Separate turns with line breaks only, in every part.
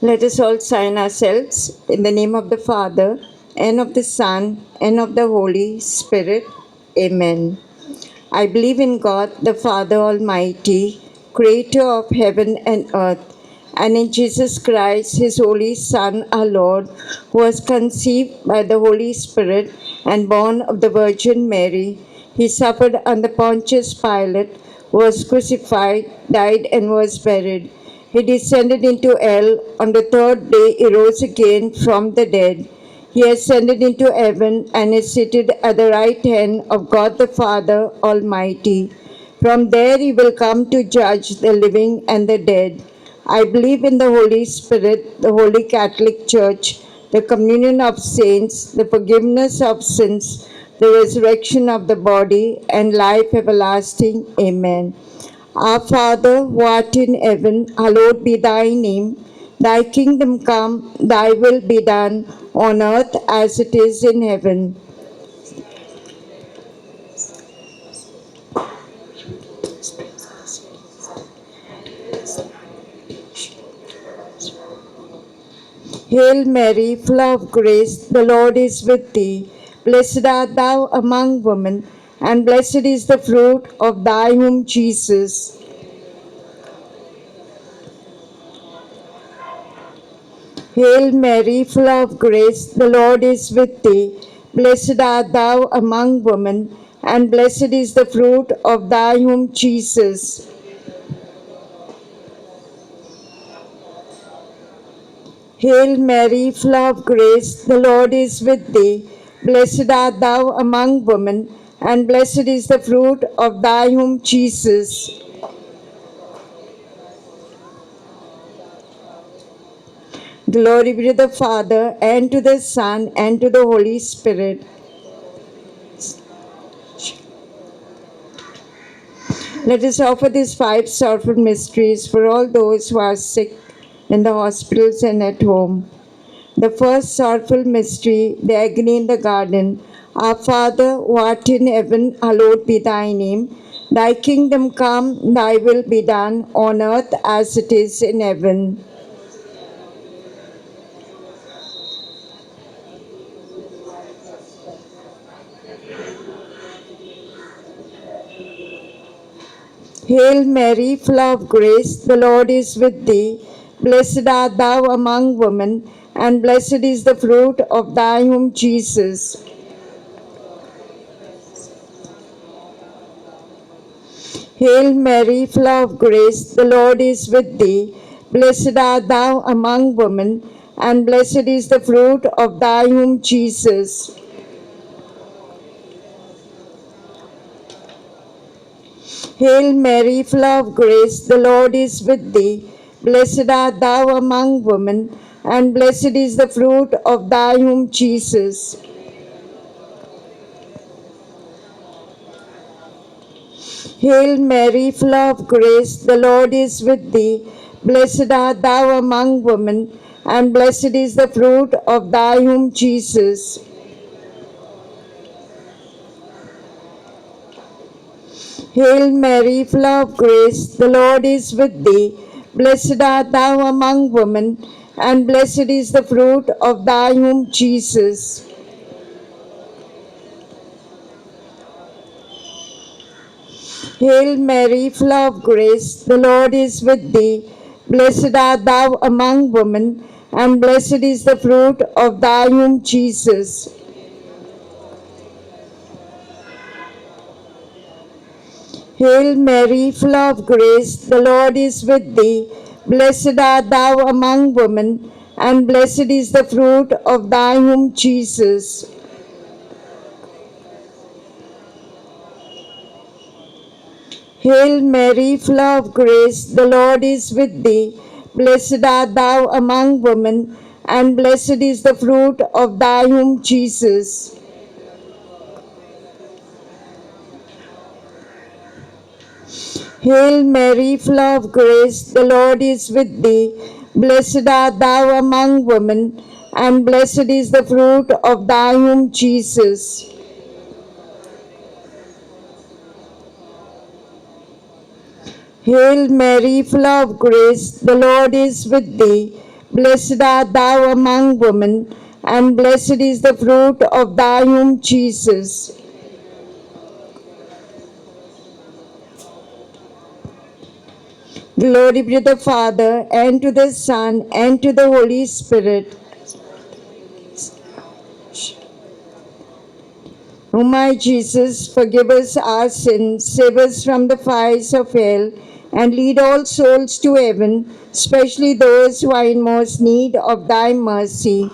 Let us all sign ourselves in the name of the Father, and of the Son, and of the Holy Spirit. Amen. I believe in God, the Father Almighty, creator of heaven and earth, and in Jesus Christ, his only Son, our Lord, who was conceived by the Holy Spirit and born of the Virgin Mary. He suffered under Pontius Pilate, was crucified, died, and was buried. He descended into hell. On the third day, he rose again from the dead. He ascended into heaven and is seated at the right hand of God the Father Almighty. From there he will come to judge the living and the dead. I believe in the Holy Spirit, the Holy Catholic Church, the communion of saints, the forgiveness of sins, the resurrection of the body, and life everlasting. Amen. Our Father, who art in heaven, hallowed be thy name. Thy kingdom come, thy will be done on earth as it is in heaven. Hail Mary, full of grace, the Lord is with thee. Blessed art thou among women, and blessed is the fruit of thy womb, Jesus. Hail Mary, full of grace, the Lord is with thee. Blessed art thou among women, and blessed is the fruit of thy womb, Jesus. Hail Mary, full of grace, the Lord is with thee. Blessed art thou among women, and blessed is the fruit of thy womb, Jesus. Glory be to the Father, and to the Son, and to the Holy Spirit. Let us offer these five sorrowful mysteries for all those who are sick in the hospitals and at home. The first sorrowful mystery, the agony in the garden. Our Father, who art in heaven, hallowed be thy name. Thy kingdom come, thy will be done on earth as it is in heaven. Hail Mary, full of grace, the Lord is with thee. Blessed art thou among women, and blessed is the fruit of thy womb, Jesus. Hail Mary, full of grace, the Lord is with thee. Blessed art thou among women, and blessed is the fruit of thy womb, Jesus. Hail Mary, full of grace, the Lord is with thee. Blessed art thou among women, and blessed is the fruit of thy womb, Jesus. Hail Mary, full of grace, the Lord is with thee. Blessed art thou among women, and blessed is the fruit of thy womb, Jesus. Hail Mary, full of grace, the Lord is with thee. Blessed art thou among women, and blessed is the fruit of thy womb, Jesus. Hail Mary, full of grace, the Lord is with thee. Blessed art thou among women, and blessed is the fruit of thy womb, Jesus. Hail Mary, full of grace, the Lord is with thee. Blessed art thou among women, and blessed is the fruit of thy womb, Jesus. Hail Mary, full of grace, the Lord is with thee. Blessed art thou among women, and blessed is the fruit of thy womb, Jesus. Hail Mary, full of grace, the Lord is with thee. Blessed art thou among women, and blessed is the fruit of thy womb, Jesus. Hail Mary, full of grace, the Lord is with thee. Blessed art thou among women, and blessed is the fruit of thy womb, Jesus. Glory be to the Father, and to the Son, and to the Holy Spirit. O my Jesus, forgive us our sins, save us from the fires of hell, and lead all souls to heaven, especially those who are in most need of thy mercy.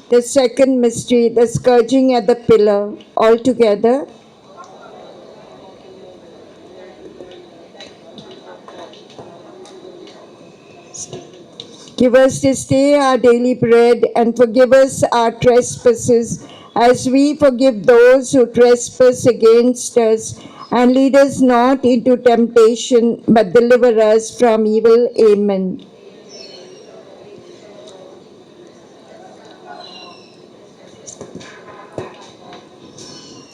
The second mystery, the scourging at the pillar. All together. Give us this day our daily bread, and forgive us our trespasses, as we forgive those who trespass against us. And lead us not into temptation, but deliver us from evil. Amen.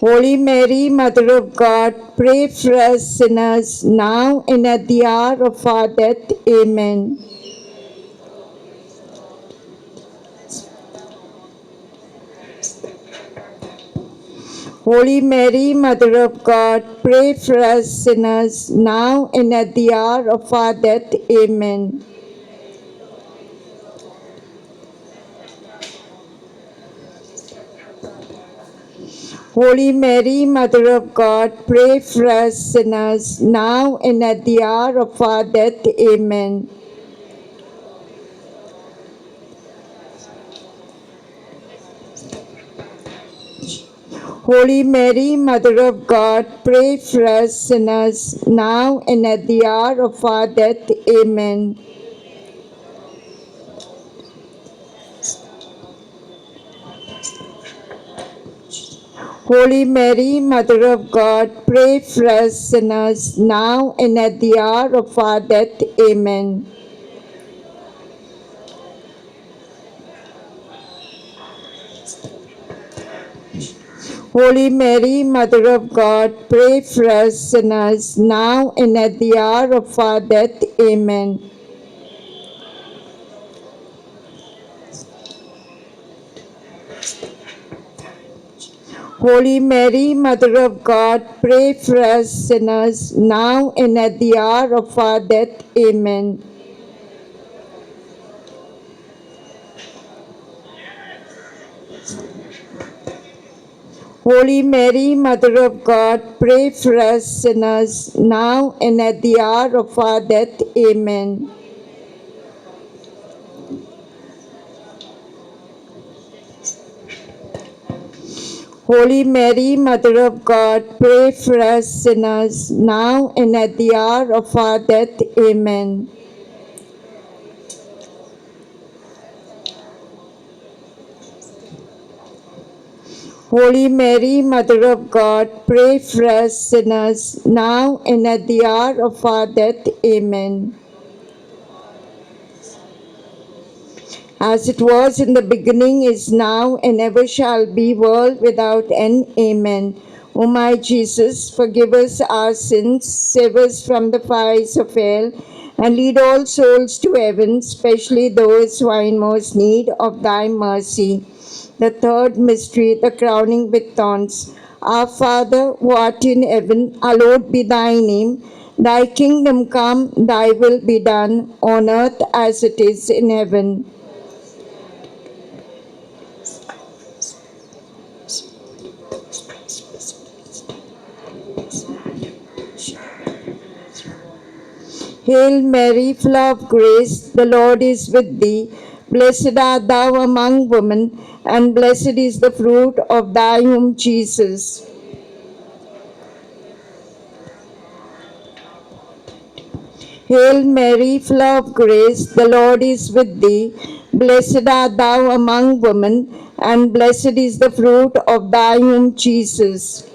Holy Mary, Mother of God, pray for us sinners, now and at the hour of our death. Amen. Holy Mary, Mother of God, pray for us sinners, now and at the hour of our death. Amen. Holy Mary, Mother of God, pray for us sinners, now and at the hour of our death. Amen. Holy Mary, Mother of God, pray for us sinners, now and at the hour of our death. Amen. Holy Mary, Mother of God, pray for us sinners, now and at the hour of our death. Amen. Holy Mary, Mother of God, pray for us sinners, now and at the hour of our death. Amen. Holy Mary, Mother of God, pray for us sinners, now and at the hour of our death. Amen. Holy Mary, Mother of God, pray for us sinners, now and at the hour of our death. Amen. Holy Mary, Mother of God, pray for us sinners, now and at the hour of our death. Amen. Holy Mary, Mother of God, pray for us sinners, now and at the hour of our death. Amen. As it was in the beginning, is now, and ever shall be, world without end. Amen. O my Jesus, forgive us our sins, save us from the fires of hell, and lead all souls to heaven, especially those who are in most need of thy mercy. The third mystery, the crowning with thorns. Our Father, who art in heaven, hallowed be thy name. Thy kingdom come, thy will be done, on earth as it is in heaven. Hail Mary, full of grace, the Lord is with thee. Blessed art thou among women, and blessed is the fruit of thy womb, Jesus. Hail Mary, full of grace, the Lord is with thee. Blessed art thou among women, and blessed is the fruit of thy womb, Jesus.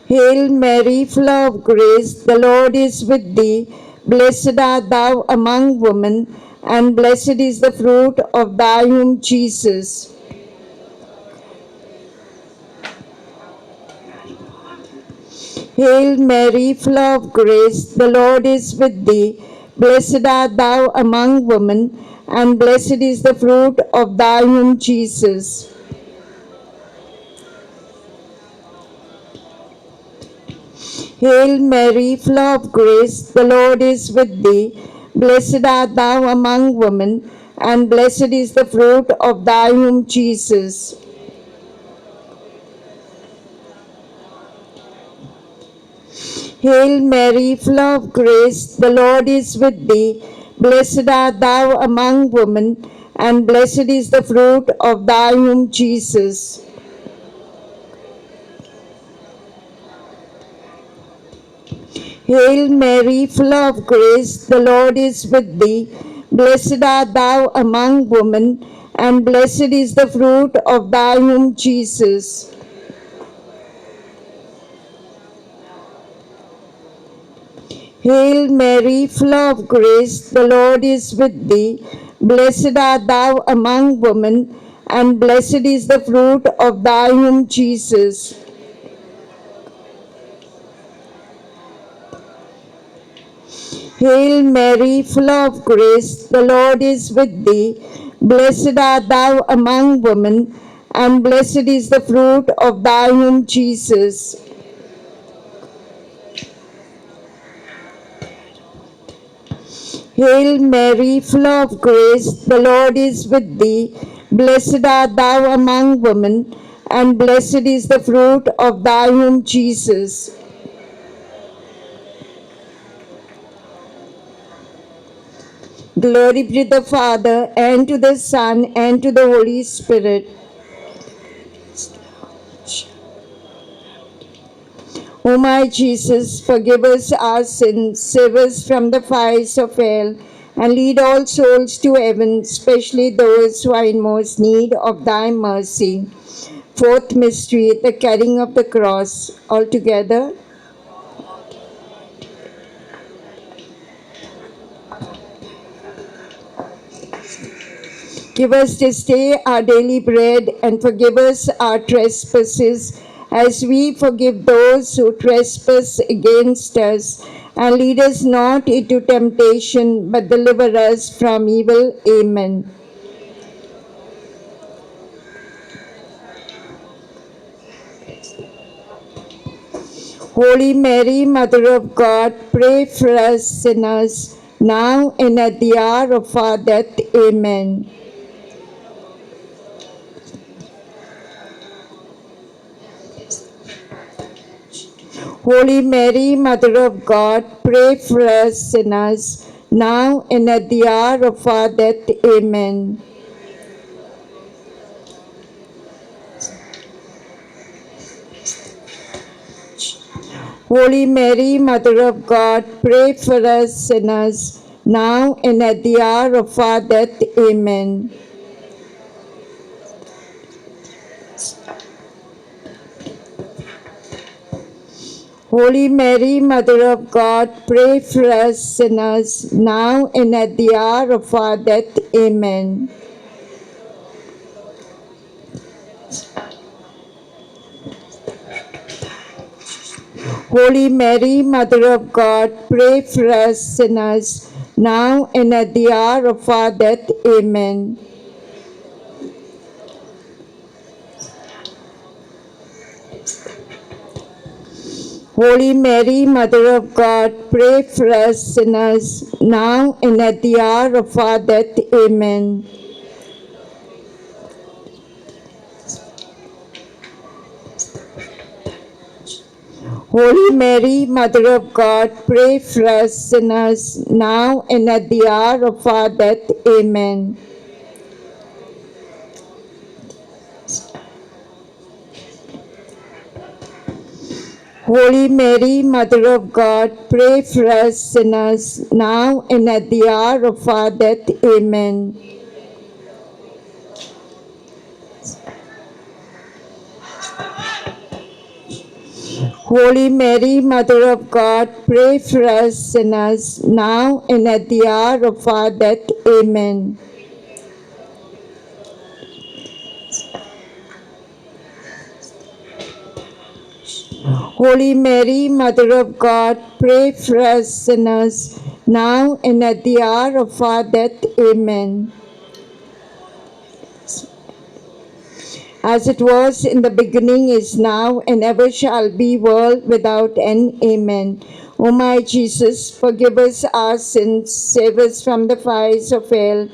Hail Mary, full of grace, the Lord is with thee. Blessed art thou among women, and blessed is the fruit of thy womb, Jesus. Hail Mary, full of grace, the Lord is with thee. Blessed art thou among women, and blessed is the fruit of thy womb, Jesus. Hail Mary, full of grace, the Lord is with thee. Blessed art thou among women, and blessed is the fruit of thy womb, Jesus. Hail Mary, full of grace, the Lord is with thee. Blessed art thou among women, and blessed is the fruit of thy womb, Jesus. Hail Mary, full of grace, the Lord is with thee. Blessed art thou among women, and blessed is the fruit of thy womb, Jesus. Hail Mary, full of grace, the Lord is with thee. Blessed art thou among women, and blessed is the fruit of thy womb, Jesus. Hail Mary, full of grace, the Lord is with thee. Blessed art thou among women, and blessed is the fruit of thy womb, Jesus. Hail Mary, full of grace, the Lord is with thee. Blessed art thou among women, and blessed is the fruit of thy womb, Jesus. Glory be to the Father, and to the Son, and to the Holy Spirit. O my Jesus, forgive us our sins, save us from the fires of hell, and lead all souls to heaven, especially those who are in most need of thy mercy. Fourth mystery, the carrying of the cross. All together. Give us this day our daily bread, and forgive us our trespasses, as we forgive those who trespass against us. And lead us not into temptation, but deliver us from evil. Amen. Holy Mary, Mother of God, pray for us sinners, now and at the hour of our death. Amen. Holy Mary, Mother of God, pray for us sinners, now and at the hour of our death. Amen. Holy Mary, Mother of God, pray for us sinners, now and at the hour of our death. Amen. Holy Mary, Mother of God, pray for us sinners, now and at the hour of our death. Amen. Holy Mary, Mother of God, pray for us sinners, now and at the hour of our death. Amen. Holy Mary, Mother of God, pray for us sinners, now and at the hour of our death. Amen. Holy Mary, Mother of God, pray for us sinners, now and at the hour of our death. Amen. Holy Mary, Mother of God, pray for us sinners, now and at the hour of our death. Amen. Holy Mary, Mother of God, pray for us sinners, now and at the hour of our death. Amen. Holy Mary, Mother of God, pray for us sinners, now and at the hour of our death. Amen. As it was in the beginning, is now, and ever shall be, world without end. Amen. O my Jesus, forgive us our sins, save us from the fires of hell,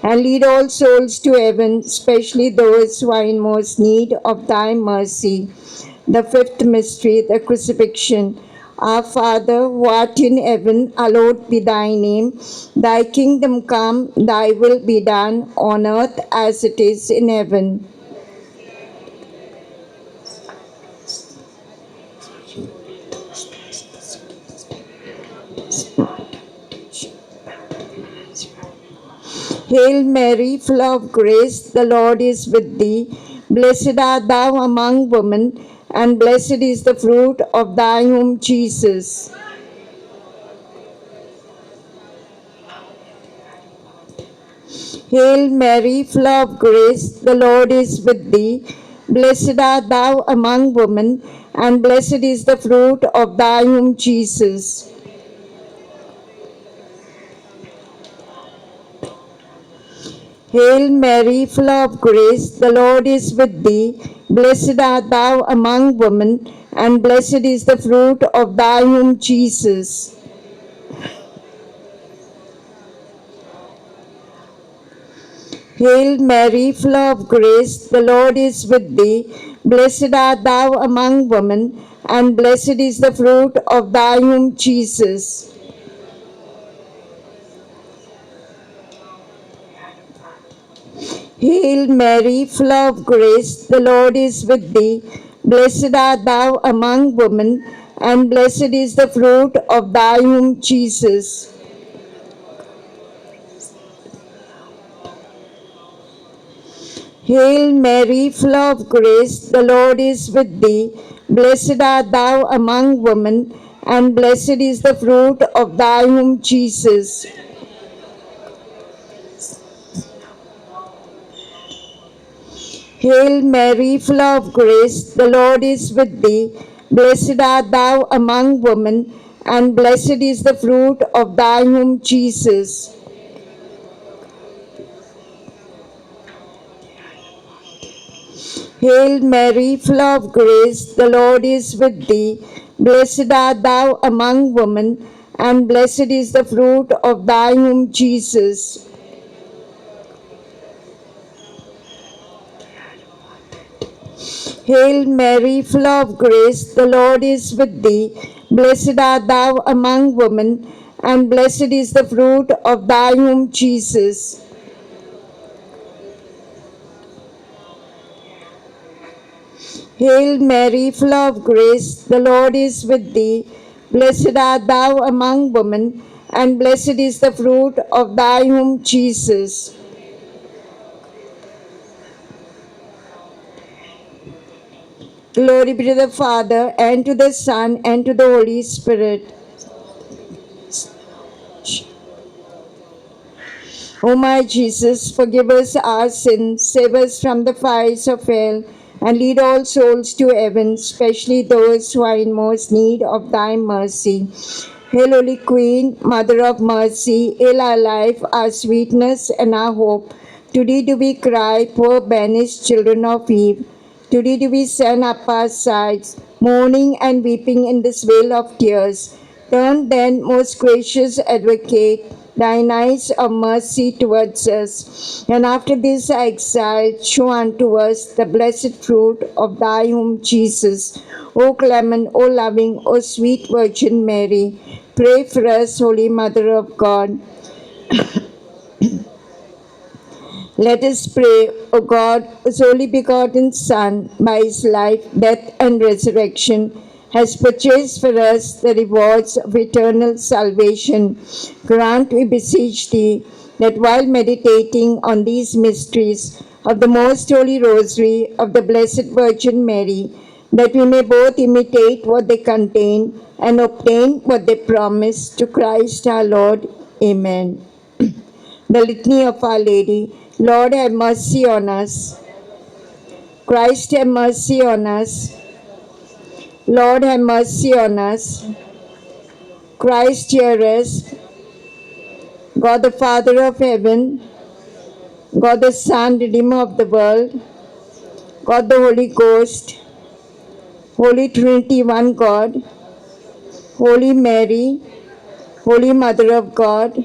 and lead all souls to heaven, especially those who are in most need of thy mercy. The fifth mystery, the crucifixion. Our Father, who art in heaven, hallowed be thy name. Thy kingdom come, thy will be done, on earth as it is in heaven. Hail Mary, full of grace, the Lord is with thee. Blessed art thou among women, and blessed is the fruit of thy womb, Jesus. Hail Mary, full of grace, the Lord is with thee. Blessed art thou among women, and blessed is the fruit of thy womb, Jesus. Hail Mary, full of grace, the Lord is with thee. Blessed art thou among women, and blessed is the fruit of thy womb, Jesus. Hail Mary, full of grace, the Lord is with thee. Blessed art thou among women, and blessed is the fruit of thy womb, Jesus. Hail Mary, full of grace, the Lord is with thee. Blessed art thou among women, and blessed is the fruit of thy womb, Jesus. Hail Mary, full of grace, the Lord is with thee. Blessed art thou among women, and blessed is the fruit of thy womb, Jesus. Hail Mary, full of grace, the Lord is with thee. Blessed art thou among women, and blessed is the fruit of thy womb, Jesus. Hail Mary, full of grace, the Lord is with thee. Blessed art thou among women, and blessed is the fruit of thy womb, Jesus. Hail Mary, full of grace, the Lord is with thee. Blessed art thou among women, and blessed is the fruit of thy womb, Jesus. Hail Mary, full of grace, the Lord is with thee. Blessed art thou among women, and blessed is the fruit of thy womb, Jesus. Glory be to the Father, and to the Son, and to the Holy Spirit. O my Jesus, forgive us our sins, save us from the fires of hell, and lead all souls to heaven, especially those who are in most need of thy mercy. Hail, Holy Queen, Mother of Mercy, hail our life, our sweetness, and our hope. Today do we cry, poor banished children of Eve. Today do we send up our sighs, mourning and weeping in this vale of tears. Turn then, most gracious Advocate, thine eyes of mercy towards us, and after this exile, show unto us the blessed fruit of thy womb, Jesus. O clement, O loving, O sweet Virgin Mary, pray for us, Holy Mother of God. Let us pray, O God, whose only begotten Son, by his life, death, and resurrection, has purchased for us the rewards of eternal salvation. Grant, we beseech thee, that while meditating on these mysteries of the most holy rosary of the Blessed Virgin Mary, that we may both imitate what they contain and obtain what they promise, to Christ our Lord. Amen. The Litany of Our Lady. Lord, have mercy on us. Christ, have mercy on us. Lord, have mercy on us. Christ, hear us. God, the Father of heaven, God, the Son, Redeemer of the world, God, the Holy Ghost, Holy Trinity, one God, Holy Mary, Holy Mother of God,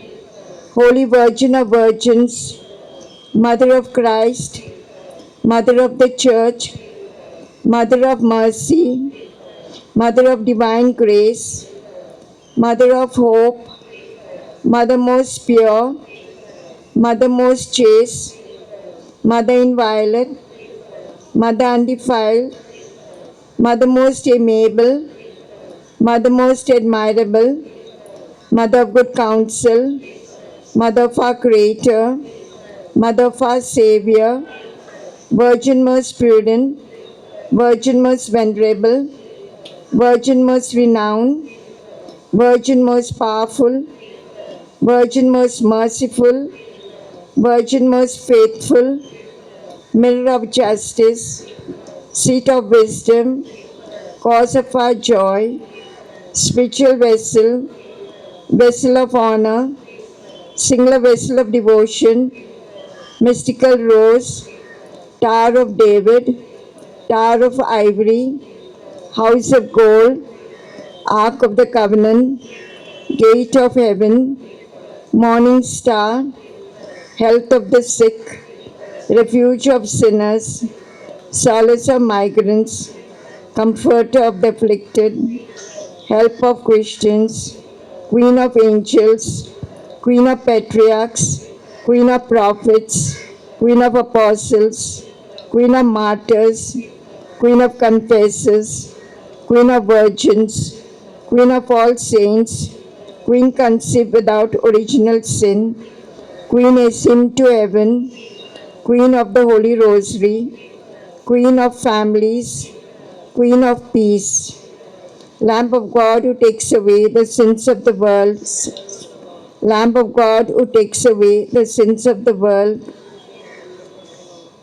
Holy Virgin of Virgins, Mother of Christ, Mother of the Church, Mother of Mercy, Mother of Divine Grace, Mother of Hope, Mother most pure, Mother most chaste, Mother inviolate, Mother undefiled, Mother most amiable, Mother most admirable, Mother of good counsel, Mother of our Creator, Mother of our Savior, Virgin most prudent, Virgin most venerable, Virgin most renowned, Virgin most powerful, Virgin most merciful, Virgin most faithful, Mirror of justice, Seat of wisdom, Cause of our joy, Spiritual vessel, Vessel of honor, Singular vessel of devotion, Mystical rose, Tower of David, Tower of ivory, House of gold, Ark of the covenant, Gate of heaven, Morning star, Health of the sick, Refuge of sinners, Solace of migrants, Comforter of the afflicted, Help of Christians, Queen of angels, Queen of patriarchs, Queen of prophets, Queen of apostles, Queen of martyrs, Queen of confessors, Queen of virgins, Queen of all saints, Queen conceived without original sin, Queen ascend to heaven, Queen of the Holy Rosary, Queen of families, Queen of peace, Lamb of God who takes away the sins of the world, Lamb of God who takes away the sins of the world,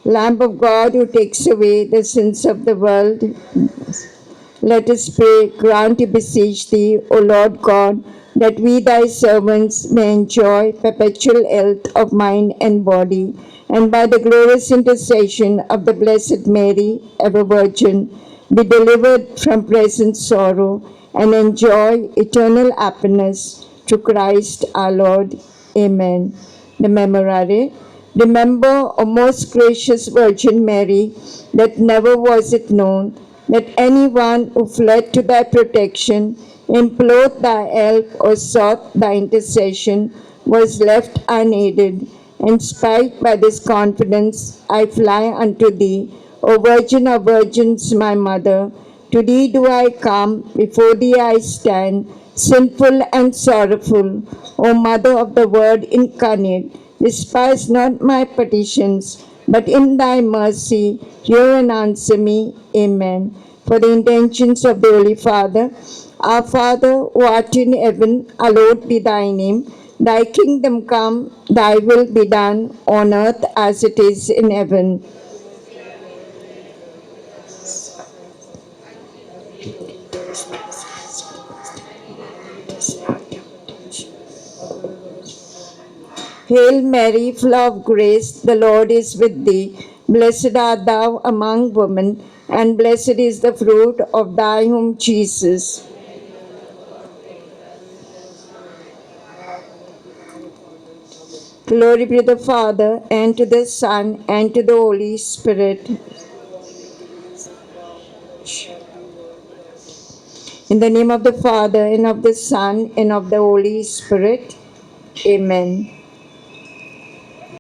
Lamb of God who takes away the sins of the world. Let us pray, grant, we beseech thee, O Lord God, that we thy servants may enjoy perpetual health of mind and body, and by the glorious intercession of the Blessed Mary, ever Virgin, be delivered from present sorrow and enjoy eternal happiness through Christ our Lord. Amen. The Memorare. Remember, O most gracious Virgin Mary, that never was it known that anyone who fled to thy protection, implored thy help, or sought thy intercession was left unaided. Inspired by this confidence, I fly unto thee, O Virgin of Virgins, my Mother. To thee do I come, before thee I stand, sinful and sorrowful. O Mother of the Word incarnate, despise not my petitions, but in thy mercy hear and answer me. Amen. For the intentions of the Holy Father, our Father who art in heaven, hallowed be thy name. Thy kingdom come, thy will be done on earth as it is in heaven. Hail Mary, full of grace, the Lord is with thee. Blessed art thou among women, and blessed is the fruit of thy womb, Jesus. Glory be to the Father, and to the Son, and to the Holy Spirit. In the name of the Father, and of the Son, and of the Holy Spirit. Amen.